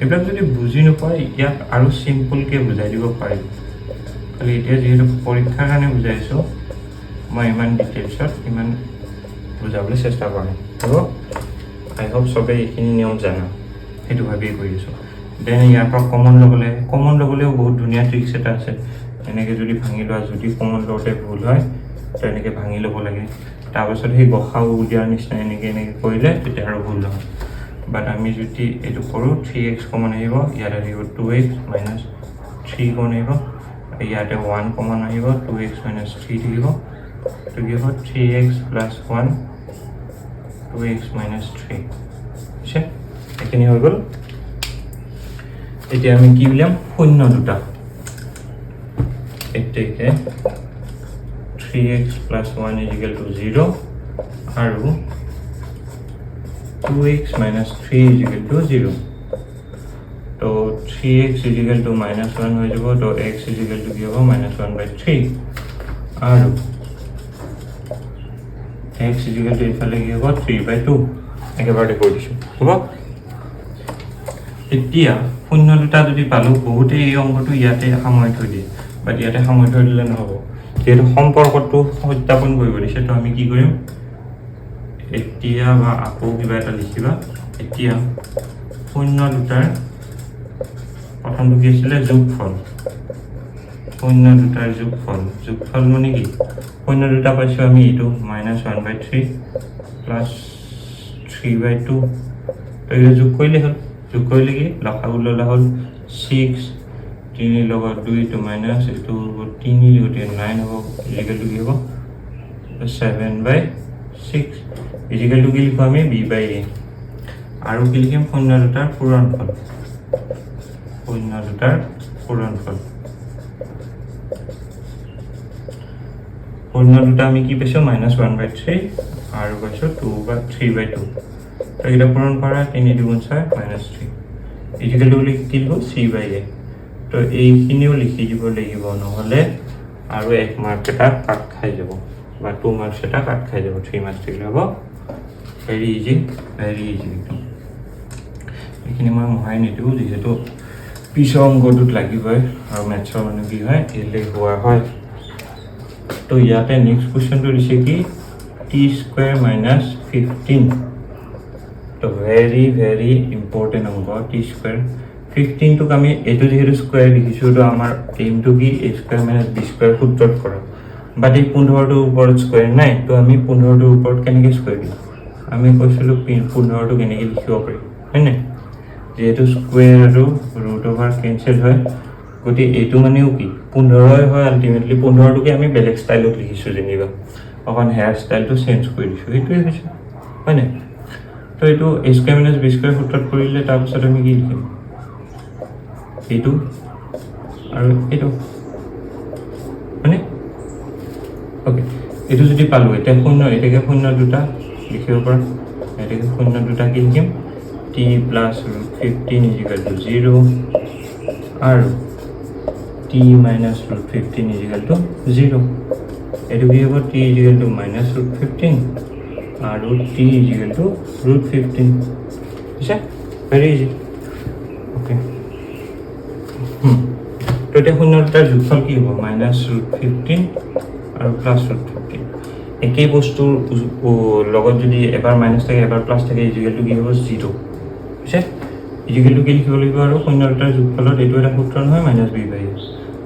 এইবিলাক যদি বুজি নোপোৱা ইয়াক আৰু চিম্পলকৈ বুজাই দিব পাৰি খালি এতিয়া যিহেতু পৰীক্ষাৰ কাৰণে বুজাইছোঁ মই ইমান ডিটেইলছত ইমান বুজাবলৈ চেষ্টা কৰিম হ'ব আই হোপ চবেই এইখিনি নিয়ম জানা সেইটো ভাবিয়ে কৰি আছোঁ দেন ইয়াৰ পৰা কমন ল'বলৈও বহুত ধুনীয়া ট্ৰিক্স এটা আছে এনেকৈ যদি ভাঙি লোৱা যদি কমন লওঁতে ভুল হয় তো এনেকৈ ভাঙি ল'ব লাগে তাৰপাছত সেই গসাও উলিওৱাৰ নিচিনা এনেকৈ কৰিলে তেতিয়া আৰু ভুল নহয় বাট আমি যদি এইটো কৰোঁ 3x কমন আহিব ইয়াত আহিব 2x মাইনাছ 3 কমন আহিব ইয়াতে 1 কমন আহিব 2x মাইনাছ 3 থাকিব তো কি হ'ব 3x প্লাছ 1 2x মাইনাছ 3 ঠিক আছে এইখিনি হৈ গ'ল এতিয়া আমি কি উলিয়াম শূন্য দুটা এতেকে 3x প্লাছ 1 = 0 আৰু 2x minus 3 = 0 তো 3x = -1 হৈ যাব তো x = কি হ'ব -1/3 আৰু x = ইফালে কি হ'ব 3/2 একেবাৰে কৰি দিছোঁ হ'ব এতিয়া শূন্য দুটা যদি পালোঁ বহুতে এই অংকটো ইয়াতে সামৰি থৈ দিয়ে বাট ইয়াতে সামৰি থৈ দিলে নহ'ব যিহেতু সম্পৰ্কটো সত্যাপন কৰিব দিছে তো আমি কি কৰিম এতিয়া বা আকৌ কিবা এটা লিখিবা এতিয়া শূন্য দুটাৰ প্ৰথমটো কি আছিলে যোগফল শূন্য দুটাৰ যোগফল মানে কি শূন্য দুটা পাইছোঁ আমি এইটো -1/3 প্লাছ 3/2 তো এইটো যোগ কৰিলে কি লসাগু ল'লা হ'ল 6 3 লগত 2 তো মাইনাছ এইটো 3 লগত 9 হ'ব ইজিকেলটো কি হ'ব 7/6 ইজিকেলটো কি লিখোঁ আমি b/a আৰু কি লিখিম শূন্য দুটাৰ পূৰণফল শূন্য দুটা আমি কি পাইছোঁ -1/3 আৰু পাইছোঁ 3/2 তো এটা পূৰণ কৰা 3 × 6 -3 ইজিকেলটো কি লিখোঁ c/a তো এইখিনিও লিখি দিব লাগিব নহ'লে আৰু 1 মাৰ্ক এটা কাট খাই যাব বা 2 মাৰ্কছ এটা কাট খাই যাব 3 মাৰ্কছ থাকিলে হ'ব ভেৰি ইজি একদম এইখিনি মই মোহাৰি নিদিওঁ যিহেতু পিছৰ অংকটোত লাগিবই আৰু মেথছৰ মানে কি হয় এলে হোৱা হয় তো ইয়াতে নেক্সট কুৱেশ্যনটো দিছে কি t² - 15 তো ভেৰি ইম্পৰ্টেণ্ট অংক t² 15টোক আমি এইটো যিহেতু স্কুৱেৰ লিখিছোঁ তো আমাৰ এইমটো কি a² - b² সূত্ৰত কৰা বাট এই 15টোৰ ওপৰত স্কুৱেৰ নাই তো আমি 15টোৰ ওপৰত কেনেকৈ স্কুৱেৰ দিম আমি কৈছিলোঁ 15টো কেনেকৈ লিখিব পাৰি হয়নে যিহেতু স্কুৱেৰ আৰু √/ কেঞ্চেল হয় গতিকে এইটো মানেও কি 15ই হয় আল্টিমেটলি 15টোকে আমি বেলেগ ষ্টাইলত লিখিছোঁ যেনিবা অকণ হেয়াৰ ষ্টাইলটো চেঞ্জ কৰি দিছোঁ এইটোৱে হৈছে হয়নে তো এইটো a² - b² সূত্ৰত কৰিলে তাৰপিছত আমি কি লিখিম এইটো আৰু এইটো হয়নে অ'কে এইটো যদি পালোঁ এতিয়া এটাকে শূন্য দুটা লিখিব পৰা এটাকে শূন্য দুটা কি লিখিম t + √15 = 0 আৰু t - √15 = 0 এইটো কি হ'ব t = -√15 আৰু t = √15 ঠিক আছে ভেৰি ইজি অ'কে তো এতিয়া শূন্য দুটাৰ যোগফল কি হ'ব -√15 আৰু প্লাছ ৰুট 15 একেই বস্তুৰ লগত যদি এবাৰ মাইনাছ থাকে এবাৰ প্লাছ থাকে ইজিকেলটো কি হ'ব 0 হৈছে ইজিকেলটো কি লিখিব লাগিব আৰু শূন্য দুটাৰ যোগফলত এইটো এটা সূত্ৰ নহয় মাইনাছ বি বাই এ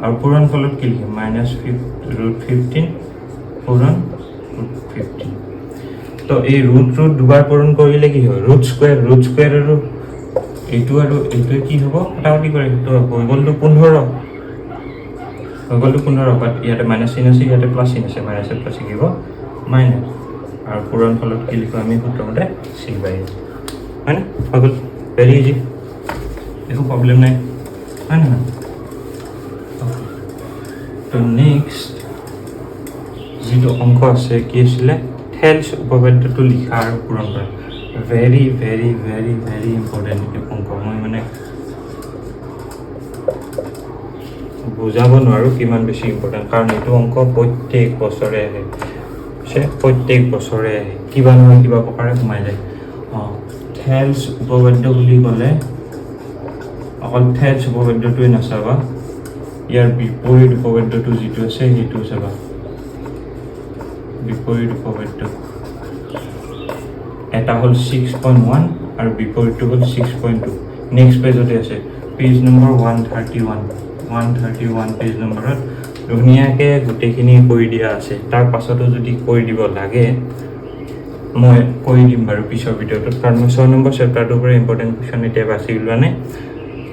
আৰু পূৰণ ফলত কি লিখিম মাইনাছ ৰুট 15 পূৰণ ৰুট 15 তো এই ৰুট দুবাৰ পূৰণ কৰিলে কি হয় ৰুট স্কুৱেৰ আৰু এইটো আৰু এইটোৱে কি হ'ব কাটাকাটি কৰে তো হৈ গ'লটো 15 বাট ইয়াতে মাইনাছ চিন আছে ইয়াতে প্লাছ চিন আছে মাইনাছত প্লাছ থাকিব মাইনাছ আৰু পূৰণ ফলত কি লিখোঁ আমি সূত্ৰমতে চি বাই এ হয়নে হৈ গ'ল ভেৰি ইজি একো প্ৰব্লেম নাই হয় নহয় তো নেক্সট যিটো অংক আছে কি আছিলে থেলছ উপপাদ্যটো লিখা আৰু পূৰণ কৰা very very very very important অংক মই মানে বুজাব নোৱাৰোঁ কিমান বেছি ইম্পৰ্টেণ্ট কাৰণ এইটো অংক প্ৰত্যেক বছৰে আহে কিবা নহয় কিবা প্ৰকাৰে সোমাই যায় থেলছ উপপাদ্য বুলি ক'লে অকল থেলছ উপপাদ্যটোৱে নাচাবা ইয়াৰ বিপৰীত উপপাদ্যটো যিটো আছে সেইটো চাবা বিপৰীত উপপাদ্য এটা হ'ল 6.1 আৰু বিপৰীতটো হ'ল 6.2 নেক্সট পেজতে আছে পেজ নম্বৰ 131 পেজ নম্বৰত ধুনীয়াকৈ গোটেইখিনি কৰি দিয়া আছে তাৰ পাছতো যদি কৰি দিব লাগে মই কৰি দিম বাৰু পিছৰ ভিডিঅ'টোত কাৰণ মই 6 নম্বৰ চেপ্টাৰটোৰ পৰা ইম্পৰ্টেণ্ট কুৱেশ্যন এতিয়া বাছি ওলোৱা নাই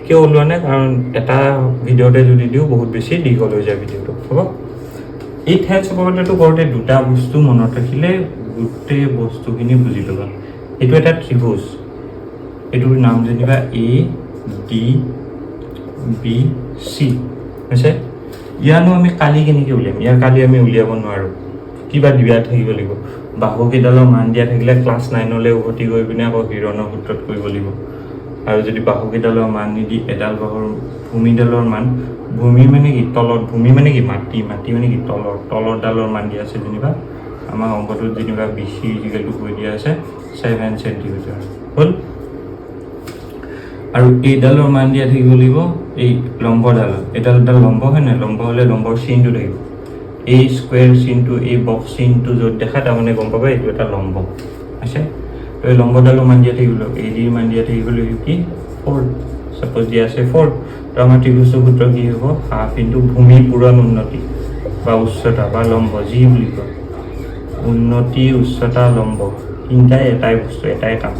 কিয় ওলোৱা নাই কাৰণ এটা ভিডিঅ'তে যদি দিওঁ বহুত বেছি দীঘল হৈ যায় ভিডিঅ'টো হ'ব এই থেলছ উপপাদ্যটো কৰোঁতে দুটা বস্তু মনত ৰাখিলে গোটেই বস্তুখিনি বুজি পাবা এইটো এটা ত্ৰিভুজ এইটোৰ নাম যেনিবা এ ডি বি চি হৈছে ইয়ানো আমি কালি কেনেকৈ উলিয়াম ইয়াৰ কালি আমি উলিয়াব নোৱাৰোঁ কিবা দিয়া থাকিব লাগিব বাহুকেইডালৰ মান দিয়া থাকিলে ক্লাছ 9লৈ উভতি গৈ পিনে আকৌ হিৰণৰ সূত্ৰত কৰিব লাগিব আৰু যদি বাহুকেইডালৰ মান নিদি এডাল বাহুৰ ভূমিডালৰ মান ভূমি মানে কি তলত ভূমি মানে কি মাটি মানে কি তলৰ ডালৰ মান দিয়া আছে যেনিবা আমাৰ অংকটোত যেনিবা বিচি ইজিকেলটো কৈ দিয়া আছে 7 চেণ্টিমিটাৰ হ'ল আৰু এইডালৰ মান দিয়া থাকিব লাগিব এই লম্বডালৰ এডাল লম্ব হয় নাই লম্ব হ'লে লম্বৰ চিনটো থাকিব এই স্কুৱেৰ চিনটো এই বক্স চিনটো য'ত দেখা তাৰমানে গম পাবা এইটো এটা লম্ব আছে এই লম্বডালৰ মান দিয়া থাকিব এই ডিৰ মান দিয়া থাকিব লাগিব কি 4 সাপোজ দিয়া আছে 4 তো আমাৰ ত্ৰিভুজৰ সূত্ৰ কি হ'ব হাফ ইনটু ভূমি পূৰণ উন্নতি বা উচ্চতা বা লম্ব যি বুলি কয় উন্নতি উচ্চতা লম্ব তিনিটাই এটাই বস্তু এটাই কাম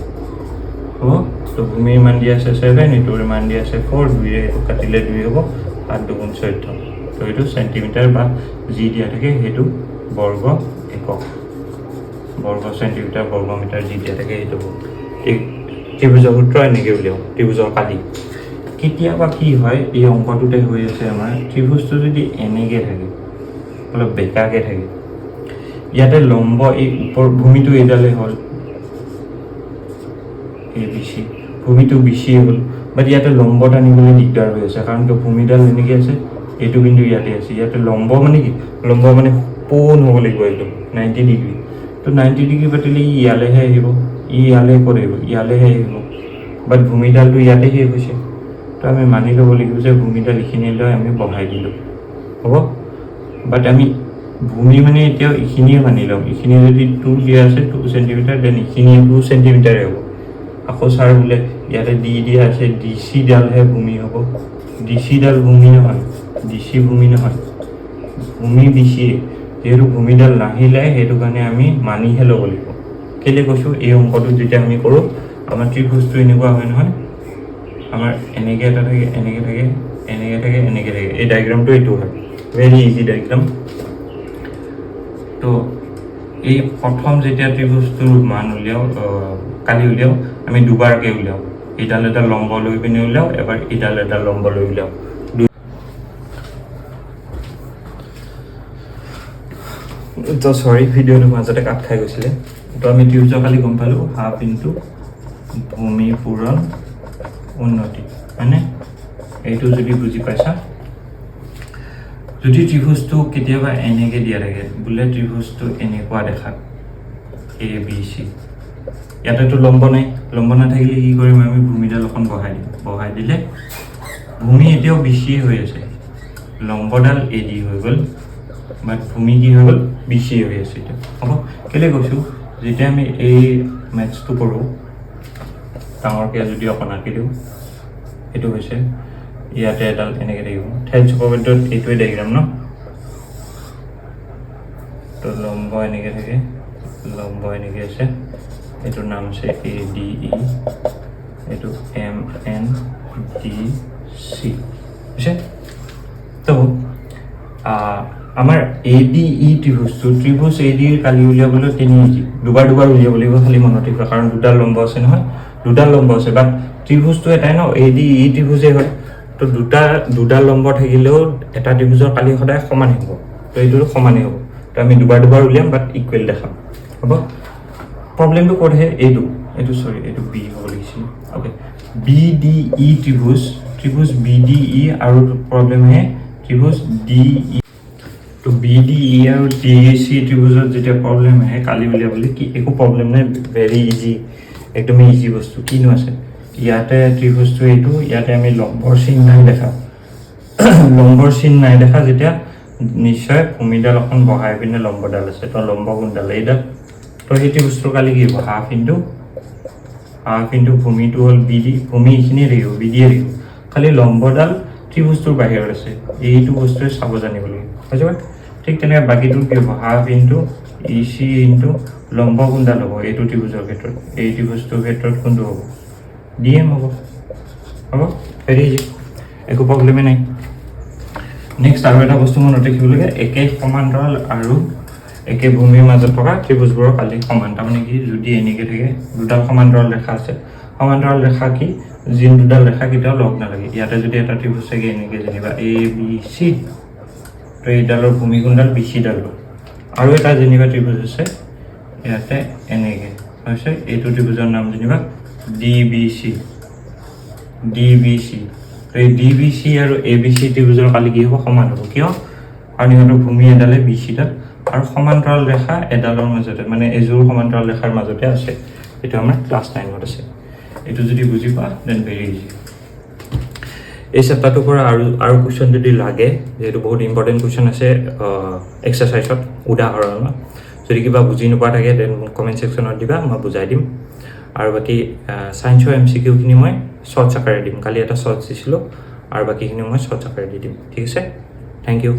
হ'ব তো ভূমিৰ মান দিয়া আছে 7 ইটোৰ মান দিয়া আছে 4 দুইৰে কাটিলে 2 হ'ব 7 2 14 তো এইটো চেণ্টিমিটাৰ বা যি দিয়া থাকে সেইটো বৰ্গ একক বৰ্গ চেণ্টিমিটাৰ বৰ্গ মিটাৰ যি দিয়া থাকে সেইটো এই ত্ৰিভুজৰ সূত্ৰ এনেকৈ উলিয়াওঁ ত্ৰিভুজৰ কালি কেতিয়াবা কি হয় এই অংকটোতে হৈ আছে আমাৰ ত্ৰিভুজটো যদি এনেকৈ থাকে অলপ বেকাকৈ থাকে ইয়াতে লম্ব এই ওপৰ ভূমিটো এইডালে হ'ল এই বিচি ভূমিটো বিচিয়ে হ'ল বাট ইয়াতে লম্বত আনিবলৈ দিগদাৰ হৈ আছে কাৰণ কিয় ভূমিডাল এনেকৈ আছে এইটো কিন্তু ইয়াতে আছে ইয়াতে লম্ব মানে কি লম্ব মানে পোন হ'ব লাগিব একদম 90 ডিগ্ৰী তো 90 ডিগ্ৰী পাতিলে ইয়ালৈহে আহিব ইয়ালৈ কৰিব ইয়ালৈহে আহিব বাট ভূমিডালটো ইয়াতে শেষ হৈছে তো আমি মানি ল'ব লাগিব যে ভূমিডাল এইখিনিলৈ আমি বহাই দিলোঁ হ'ব বাট আমি ভূমি মানে এতিয়াও এইখিনিয়ে মানি ল'ম এইখিনি যদি 2 দিয়া আছে 2 চেণ্টিমিটাৰ দেন এইখিনি 2 চেণ্টিমিটাৰে হ'ব আকৌ ছাৰ বোলে ইয়াতে ডি দিয়া আছে ডি চি ডালহে ভূমি হ'ব ডি চি ডাল ভূমি নহয় ডি চি ভূমি নহয় ভূমি বিচি যিহেতু ভূমিডাল নাহিলে সেইটো কাৰণে আমি মানিহে ল'ব লাগিব কেলৈ কৈছোঁ এই অংকটো যেতিয়া আমি কৰোঁ আমাৰ ত্ৰিভুজটো এনেকুৱা হয় নহয় আমাৰ এনেকৈ এটা থাকে এনেকৈ থাকে এনেকৈ থাকে এনেকৈ থাকে এই ডায়েগ্ৰামটো এইটো হয় ভেৰি ইজি ডায়েগ্ৰাম তো এই প্ৰথম যেতিয়া ত্ৰিভুজটোৰ মান উলিয়াওঁ কালি উলিয়াওঁ আমি দুবাৰকৈ উলিয়াওঁ এইডাল এটা লম্ব লৈ পিনে উলিয়াওঁ এবাৰ এইডাল এটা লম্ব লৈ উলিয়াওঁ তো চৰি ভিডিঅ'টো মাজতে কাট খাই গৈছিলে তো আমি ত্ৰিভুজৰ কালি গম পালোঁ হাফ ইনটু ভূমি পূৰণ উন্নতি হয়নে এইটো যদি বুজি পাইছা যদি ত্ৰিভুজটো কেতিয়াবা এনেকৈ দিয়া থাকে বোলে ত্ৰিভুজটো এনেকুৱা দেখাত এ বি চি ইয়াতেতো লম্ব নাথাকিলে কি কৰিম আমি ভূমিডাল অকণ বহাই দিলে ভূমি এতিয়াও বিচিয়ে হৈ আছে লম্বডাল এ ডি হৈ গ'ল বাট ভূমি কি হৈ গ'ল BC হৈ আছে এতিয়া হ'ব কেলৈ কৈছোঁ যেতিয়া আমি এই মেথছটো কৰোঁ ডাঙৰকৈ যদি অকণ আঁকি দিওঁ এইটো হৈছে ইয়াতে এডাল এনেকৈ থাকিব ঠেলছ উপপাদ্যত এইটোৱে ডায়েগ্ৰাম ন তো লম্ব এনেকৈ থাকে লম্ব এনেকৈ আছে এইটোৰ নাম আছে ADE এইটো MNDC বুজিছে তো আমাৰ ADE ত্ৰিভুজ ADE কালি উলিয়াবলৈ 3 ইজি দুবাৰ উলিয়াব লাগিব খালি মনত ৰাখিবা কাৰণ দুডাল লম্ব আছে নহয় দুডাল লম্ব আছে বাট ত্ৰিভুজটো এটাই ন ADE ত্ৰিভুজেই হয় তো দুডাল লম্ব থাকিলেও এটা ত্ৰিভুজৰ কালি সদায় সমানেই হ'ব তো এইটো সমানেই হ'ব তো আমি দুবাৰ উলিয়াম বাট ইকুৱেল দেখাম হ'ব প্ৰব্লেমটো ক'ত আহে এইটো সৰি এইটো বি হ'ব লাগিছিল অ'কে BDE ত্ৰিভুজ BDE আৰু প্ৰব্লেম আহে ত্ৰিভুজ DE তো BDE আৰু DEC ত্ৰিভুজত যেতিয়া প্ৰব্লেম আহে কালি উলিয়াবলৈ কি একো প্ৰব্লেম নাই ভেৰি ইজি একদমেই ইজি বস্তু কিনো আছে ইয়াতে ত্ৰিভুজটো এইটো ইয়াতে আমি লম্বৰ চিন নাই দেখা যেতিয়া নিশ্চয় ভূমিডাল অকণ বহাই পিনে লম্বডাল আছে তো লম্ব কোনডাল এইডাল তো সেই ত্ৰিভুজটোৰ কালি কি হ'ব হাফ ইনটু ভূমিটো হ'ল BD ভূমি এইখিনিয়ে থাকিব BD থাকিব খালি লম্বডাল ত্ৰিভুজটোৰ বাহিৰত আছে এইটো বস্তুৱে চাব জানিব লাগিব বুজি পাইছা ঠিক তেনেকৈ বাকীটো কি হ'ব হাফ ইনটু EC ইনটু লম্ব কোনডাল হ'ব এইটো ত্ৰিভুজৰ ক্ষেত্ৰত এই ত্ৰিভুজটোৰ ক্ষেত্ৰত কোনটো হ'ব DM হ'ব ভেৰি ইজি একো প্ৰব্লেমেই নাই নেক্সট আৰু এটা বস্তু মনত ৰাখিবলগীয়া একে সমান্তৰাল আৰু একে ভূমিৰ মাজত থকা ত্ৰিভুজবোৰৰ কালি সমান তাৰমানে কি যদি এনেকৈ থাকে দুডাল সমান্তৰাল ৰেখা আছে সমান্তৰাল ৰেখা কি যিন দুডাল ৰেখা কেতিয়াও লগ নালাগে ইয়াতে যদি এটা ত্ৰিভুজ থাকে এনেকৈ যেনিবা ABC তো এইডালৰ ভূমি কোনডাল BC ডাল আৰু এটা যেনিবা ত্ৰিভুজ আছে ইয়াতে এনেকৈ হৈছে এইটো ত্ৰিভুজৰ নাম যেনিবা DBC তো এই DBC আৰু ABC ত্ৰিভুজৰ কালি কি হ'ব সমান হ'ব কিয় কাৰণ ইহঁতৰ ভূমি এডালে BC ডাল আৰু সমান্তৰাল ৰেখা এডালৰ মাজতে মানে এযোৰ সমান্তৰাল ৰেখাৰ মাজতে আছে এইটো আমাৰ ক্লাছ 9ত আছে এইটো যদি বুজি পোৱা দেন ভেৰি ইজি এই চেপ্টাৰটোৰ পৰা আৰু কুৱেশ্যন যদি লাগে যেহেতু বহুত ইম্পৰ্টেণ্ট কুৱেশ্যন আছে এক্সাৰচাইজত উদাহৰণত যদি কিবা বুজি নোপোৱা থাকে দেন মোক কমেণ্ট ছেকশ্যনত দিবা মই বুজাই দিম আৰু বাকী ছায়েন্সৰ MCQখিনি মই শ্বৰ্টছ আকাৰে দিম কালি এটা শ্বৰ্টছ দিছিলোঁ আৰু বাকীখিনি মই শ্বৰ্টছ আকাৰে দি দিম ঠিক আছে থেংক ইউ